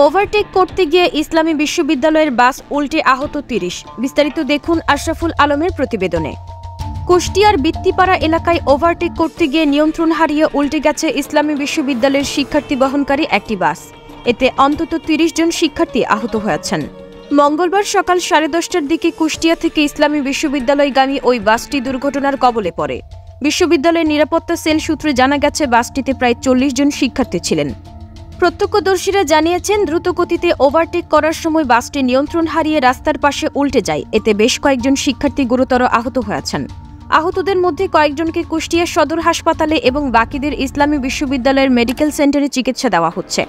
Overtake করতে গিয়ে ইসলামী বিশ্ববিদ্যালয়ের বাস উল্টে আহত ৩০। বিস্তারিত দেখুন আশরাফুল আলমের প্রতিবেদনে। কুষ্টিয়ার বৃত্তিপাড়া এলাকায় ওভারটেক করতে গিয়ে নিয়ন্ত্রণ হারিয়ে উল্টে গেছে ইসলামী বিশ্ববিদ্যালয়ের শিক্ষার্থী বহনকারী একটি বাস। এতে অন্তত ৩০ জন শিক্ষার্থী আহত হয়েছেন। মঙ্গলবার সকাল 10:30টার দিকে কুষ্টিয়া থেকে ইসলামী বিশ্ববিদ্যালয়গামী ওই বাসটি দুর্ঘটনার কবলে পড়ে। বিশ্ববিদ্যালয়ের নিরাপত্তা সেল সূত্রে জানা গেছে বাসটিতে প্রায় 40 জন শিক্ষার্থী ছিলেন। প্রত্যক্ষদর্শীরা জানিয়েছেন, দ্রুত গতিতে ওভারটেক করার সময় বাসটি নিয়ন্ত্রণ হারিয়ে রাস্তার পাশে উল্টে যায়। এতে বেশ কয়েকজন শিক্ষার্থী গুরুতর আহত হয়েছেন। আহতদের মধ্যে কয়েকজনকে কুষ্টিয়া সদর হাসপাতালে এবং বাকিদের ইসলামী বিশ্ববিদ্যালয়ের মেডিকেল সেন্টারে চিকিৎসা দেওয়া হচ্ছে।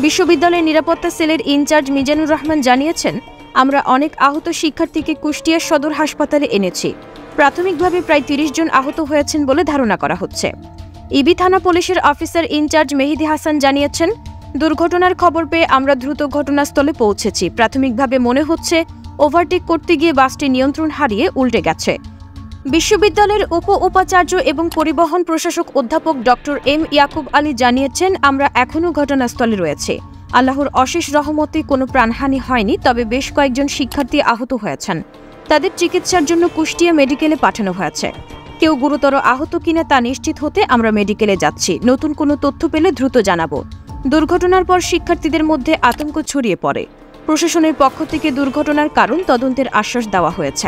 বিশ্ববিদ্যালয়ের নিরাপত্তা সেলের ইনচার্জ মিজানুর রহমান জানিয়েছেন, আমরা অনেক আহত শিক্ষার্থীকে কুষ্টিয়া সদর হাসপাতালে এনেছি। প্রাথমিকভাবে প্রায় 30 জন আহত হয়েছেন বলে ধারণা করা হচ্ছে। ইবি থানা পুলিশের অফিসার ইনচার্জ মেহেদি হাসান জানিয়েছেন, দুর্ঘটনার খবর পেয়ে আমরা দ্রুত ঘটনাস্থলে পৌঁছেছি। প্রাথমিকভাবে মনে হচ্ছে ওভারটেক করতে গিয়ে বাসটি নিয়ন্ত্রণ হারিয়ে উল্টে গেছে। বিশ্ববিদ্যালয়ের উপাচার্য এবং পরিবহন প্রশাসক অধ্যাপক ডক্টর এম ইয়াকুব আলী জানিয়েছেন, আমরা এখনও ঘটনাস্থলে রয়েছে। আল্লাহর অশেষ রহমতে কোনো প্রাণহানি হয়নি, তবে বেশ কয়েকজন শিক্ষার্থী আহত হয়েছেন। তাদের চিকিৎসার জন্য কুষ্টিয়া মেডিকেলে পাঠানো হয়েছে। কেউ গুরুতর আহত কিনা তা নিশ্চিত হতে আমরা মেডিকেলে যাচ্ছি। নতুন কোনো তথ্য পেলে দ্রুত জানাবো। দুর্ঘটনার পর শিক্ষার্থীদের মধ্যে আতঙ্ক ছড়িয়ে পড়ে। প্রশাসনের পক্ষ থেকে দুর্ঘটনার কারণ তদন্তের আশ্বাস দেওয়া হয়েছে।